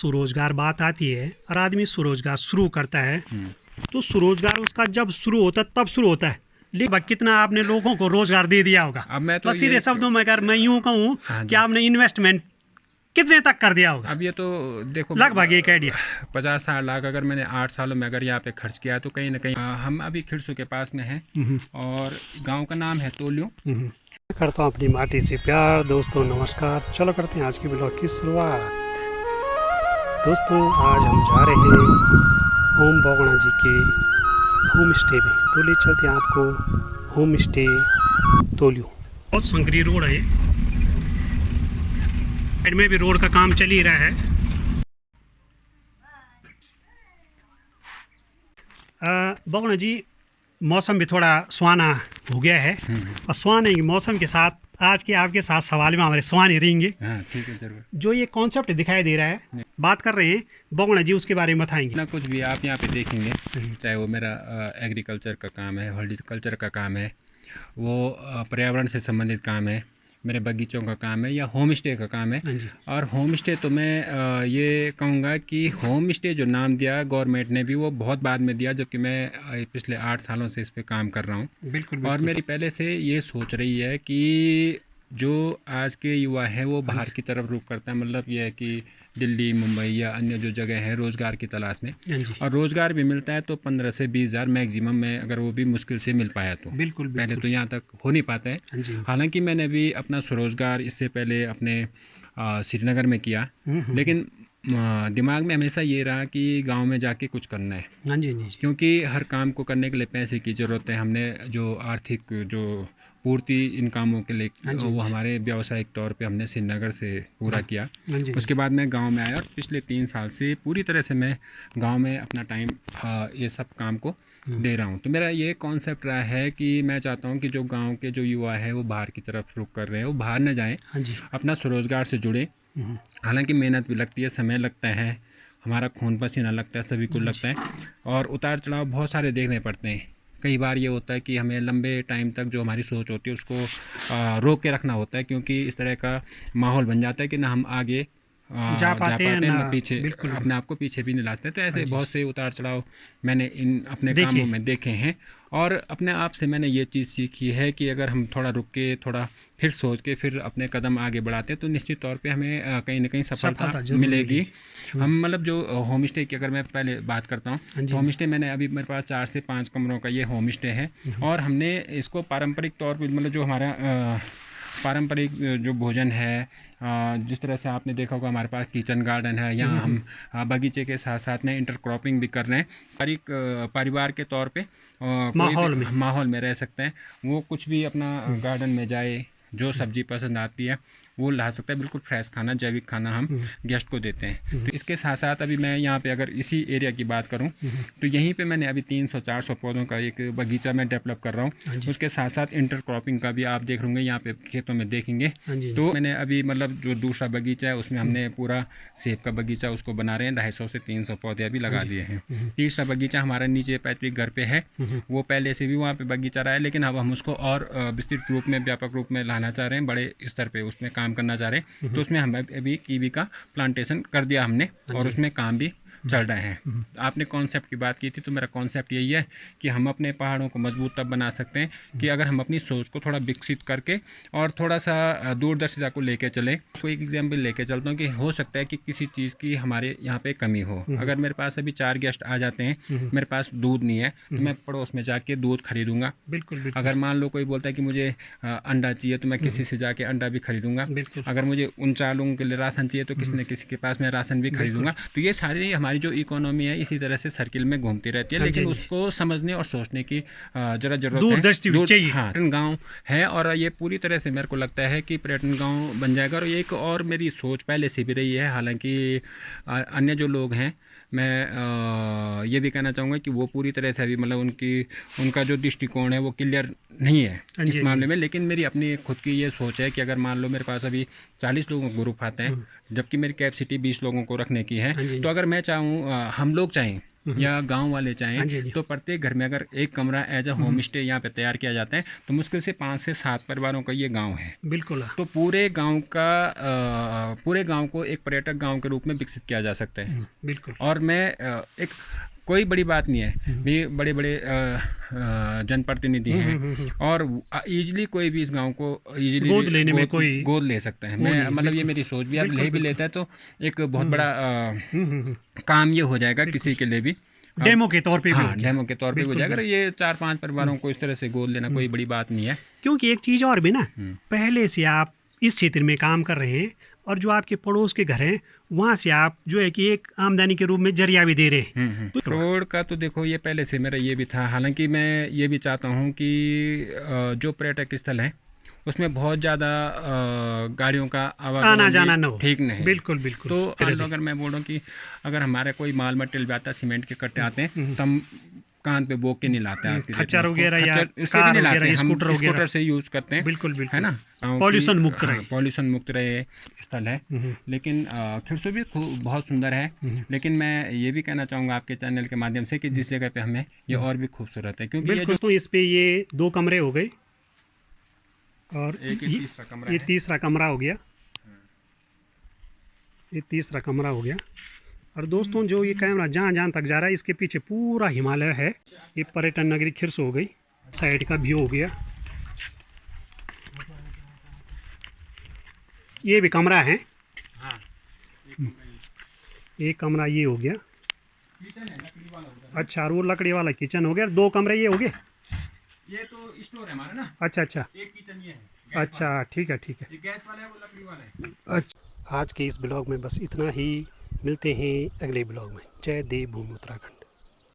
स्वरोजगार बात आती है और आदमी स्वरोजगार शुरू करता है तो स्वरोजगार उसका जब शुरू होता है तब शुरू होता है, लेकिन कितना आपने लोगों को रोजगार दे दिया होगा। अब मैं तो बस सीधे शब्दों में अगर मैं यूँ कहूँ कि आपने इन्वेस्टमेंट कितने तक कर दिया होगा? अब ये तो देखो लगभग एक आइडिया 50-60 लाख अगर मैंने 8 सालों में अगर यहाँ पे खर्च किया तो कहीं ना कहीं हम अभी खिरसू के पास में हैं और गांव का नाम है तोलियो। करता हूँ अपनी माटी से प्यार। दोस्तों नमस्कार, चलो करते हैं आज की ब्लॉग की शुरुआत। दोस्तों आज हम जा रहे हैं ओम बगुणा जी के होम स्टे में, तो ले चलते हैं आपको होम स्टे तोलियो। बहुत संकरी रोड है, साइड में भी रोड का काम चल ही रहा है। बगुणा जी मौसम भी थोड़ा सुहाना हो गया है और सुहाने के मौसम के साथ आज के आपके साथ सवाल में हमारे सुहाने रहेंगे। हाँ ठीक है जरूर। जो ये कॉन्सेप्ट दिखाई दे रहा है, बात कर रहे हैं बगुणा जी, उसके बारे में बताएंगे ना। कुछ भी आप यहाँ पे देखेंगे, चाहे वो मेरा एग्रीकल्चर का काम है, हॉर्टिकल्चर का काम है, वो पर्यावरण से संबंधित काम है, मेरे बगीचों का काम है या होम स्टे का काम है। और होम स्टे तो मैं ये कहूँगा कि होम स्टे जो नाम दिया गवर्नमेंट ने भी वो बहुत बाद में दिया, जबकि मैं पिछले 8 सालों से इस पे काम कर रहा हूँ। बिल्कुल। और मेरी पहले से ये सोच रही है कि जो आज के युवा हैं वो बाहर की तरफ रुख करता है, मतलब ये है कि दिल्ली, मुंबई या अन्य जो जगह हैं रोज़गार की तलाश में, और रोज़गार भी मिलता है तो 15 से 20 हज़ार मैक्सिमम में, अगर वो भी मुश्किल से मिल पाया तो। बिल्कुल। पहले तो यहाँ तक हो नहीं पाता है। हालांकि मैंने भी अपना स्वरोज़गार इससे पहले अपने श्रीनगर में किया, लेकिन दिमाग में हमेशा ये रहा कि गांव में जाके कुछ करना है। हाँ जी। क्योंकि हर काम को करने के लिए पैसे की ज़रूरत है। हमने जो आर्थिक जो पूर्ति इन कामों के लिए वो हमारे व्यावसायिक तौर पे हमने श्रीनगर से पूरा किया। उसके बाद मैं गांव में आया और पिछले 3 साल से पूरी तरह से मैं गांव में अपना टाइम ये सब काम को दे रहा हूं। तो मेरा ये कॉन्सेप्ट रहा है कि मैं चाहता हूं कि जो गांव के जो युवा है वो बाहर की तरफ रुख कर रहे हैं वो बाहर न जाएँ, अपना स्वरोजगार से जुड़े। हालांकि मेहनत भी लगती है, समय लगता है, हमारा खून पसीना लगता है, सभी को लगता है, और उतार चढ़ाव बहुत सारे देखने पड़ते हैं। कई बार ये होता है कि हमें लंबे टाइम तक जो हमारी सोच होती है उसको रोक के रखना होता है, क्योंकि इस तरह का माहौल बन जाता है कि ना हम आगे जा पाते हैं ना पीछे, अपने आप को पीछे भी नहीं ला सकते। तो ऐसे बहुत से उतार चढ़ाव मैंने इन अपने कामों में देखे हैं, और अपने आप से मैंने ये चीज़ सीखी है कि अगर हम थोड़ा रुक के थोड़ा फिर सोच के फिर अपने कदम आगे बढ़ाते हैं तो निश्चित तौर पे हमें कहीं ना कहीं सफलता मिलेगी। हम मतलब जो होम स्टे की अगर मैं पहले बात करता हूँ तो होम स्टे मैंने अभी मेरे पास 4 से 5 कमरों का ये होम स्टे है, और हमने इसको पारंपरिक तौर पर मतलब जो हमारा पारंपरिक जो भोजन है, जिस तरह से आपने देखा होगा हमारे पास किचन गार्डन है, यहाँ हम बगीचे के साथ साथ में इंटरक्रॉपिंग भी कर रहे हैं। परिवार के तौर पे माहौल में रह सकते हैं। वो कुछ भी अपना गार्डन में जाए, जो सब्जी पसंद आती है वो ला सकता है। बिल्कुल फ्रेश खाना, जैविक खाना हम गेस्ट को देते हैं। तो इसके साथ साथ अभी मैं यहाँ पे अगर इसी एरिया की बात करूँ तो यहीं पे मैंने अभी 300-400 पौधों का एक बगीचा मैं डेवलप कर रहा हूँ। उसके साथ साथ इंटरक्रॉपिंग का भी आप देख होंगे यहाँ पे खेतों में देखेंगे। तो मैंने अभी मतलब जो दूसरा बगीचा है उसमें हमने पूरा सेब का बगीचा उसको बना रहे हैं, 250 से 300 पौधे अभी लगा दिए हैं। तीसरा बगीचा हमारा नीचे पैतृक घर पे है, वो पहले से भी वहाँ पे बगीचा रहा है, लेकिन अब हम उसको और विस्तृत रूप में, व्यापक रूप में लाना चाह रहे हैं, बड़े स्तर पे उसमें काम करना चाह रहे हैं। तो उसमें हम अभी कीवी का प्लांटेशन कर दिया हमने, और उसमें काम भी चल रहे हैं। आपने कॉन्सेप्ट की बात की थी, तो मेरा कॉन्सेप्ट यही है कि हम अपने पहाड़ों को मजबूत तब बना सकते हैं कि अगर हम अपनी सोच को थोड़ा विकसित करके और थोड़ा सा दूरदर्शिता को लेके चलें। कोई एक एग्जाम्पल लेके चलता हूँ कि हो सकता है कि किसी चीज़ की हमारे यहाँ पे कमी हो। अगर मेरे पास अभी 4 गेस्ट आ जाते हैं, मेरे पास दूध नहीं है, तो मैं पड़ोस में जाके दूध खरीदूंगा। बिल्कुल। अगर मान लो कोई बोलता है कि मुझे अंडा चाहिए, तो मैं किसी से जाके अंडा भी खरीदूंगा। अगर मुझे 39 लोगों के लिए राशन चाहिए तो किसी न किसी के पास मैं राशन भी खरीदूंगा। तो ये सारी हमारी जो इकोनॉमी है इसी तरह से सर्किल में घूमती रहती है, लेकिन उसको समझने और सोचने की जरा जरूरत है। हाँ, पर्यटन गाँव है, और ये पूरी तरह से मेरे को लगता है कि पर्यटन गाँव बन जाएगा। और एक और मेरी सोच पहले से भी रही है, हालांकि अन्य जो लोग हैं, मैं ये भी कहना चाहूँगा कि वो पूरी तरह से अभी मतलब उनका जो दृष्टिकोण है वो क्लियर नहीं है इस मामले में। लेकिन मेरी अपनी खुद की ये सोच है कि अगर मान लो मेरे पास अभी 40 लोगों का ग्रुप आते हैं, जबकि मेरी कैपेसिटी 20 लोगों को रखने की है, तो अगर मैं चाहूँ, हम लोग चाहें या गांव वाले हाँ जी, चाहें हाँ जी। तो प्रत्येक घर में अगर एक कमरा एज अ होम स्टे यहाँ पे तैयार किया जाता है तो मुश्किल से 5 से 7 परिवारों का ये गांव है। बिल्कुल। तो पूरे गांव को एक पर्यटक गांव के रूप में विकसित किया जा सकता है। बिल्कुल। और मैं एक कोई बड़ी बात नहीं है, भी बड़े बड़े जनप्रतिनिधि हैं और इजीली कोई भी इस गांव को इजीली गोद लेने में कोई गोद ले सकता है। मैं मतलब ये मेरी सोच भी अब ले भी लेता है तो एक बहुत बड़ा काम ये हो जाएगा किसी के लिए भी, डेमो के तौर पे भी हाँ डेमो के तौर पे हो जाएगा। ये 4-5 परिवारों को इस तरह से गोद लेना कोई बड़ी बात नहीं है। क्योंकि एक चीज़ और भी ना, पहले से आप इस क्षेत्र में काम कर रहे हैं और जो आपके पड़ोस के घर हैं वहाँ से आप जो है कि एक आमदनी के रूप में जरिया भी दे रहे हैं। तो रोड का तो देखो ये पहले से मेरा ये भी था। हालांकि मैं ये भी चाहता हूँ कि जो पर्यटक स्थल है उसमें बहुत ज़्यादा गाड़ियों का आना जाना न हो, ठीक नहीं। बिल्कुल बिल्कुल। तो अगर मैं बोल रहा हूँ कि अगर हमारे कोई माल मटेरियल भी आता है, सीमेंट के कट्टे आते हैं तो हम कान पे बोक के नहीं लाते हैं, खच्चर वगैरह या इससे भी नहीं लाते, हम स्कूटर स्कूटर से यूज़ करते हैं। बिल्कुल बिल्कुल, है ना, पॉल्यूशन मुक्त रहे। पॉल्यूशन मुक्त रहे स्थल है। लेकिन खिरसू भी बहुत सुंदर है। लेकिन मैं ये भी कहना चाहूँगा आपके चैनल के माध्यम से कि जिस जगह पे हमें ये और भी खूबसूरत है, क्योंकि ये जो इस पे ये 2 कमरे हो गए और ये तीसरा कमरा हो गया, ये तीसरा कमरा हो गया। और दोस्तों जो ये कैमरा जहाँ तक जा रहा है इसके पीछे पूरा हिमालय है। ये पर्यटन नगरी खिरसू हो गई, साइड का व्यू हो गया। ये भी कमरा है, एक कमरा ये हो गया। अच्छा, और वो लकड़ी वाला किचन हो गया। 2 कमरे ये हो गए। ये तो स्टोर है हमारा ना। अच्छा अच्छा, एक किचन ये है। अच्छा ठीक है ठीक है। ये गैस वाला है, वो लकड़ी वाला है। अच्छा, आज के इस ब्लॉग में बस इतना ही। मिलते हैं अगले ब्लॉग में। जय देव भूमि उत्तराखंड।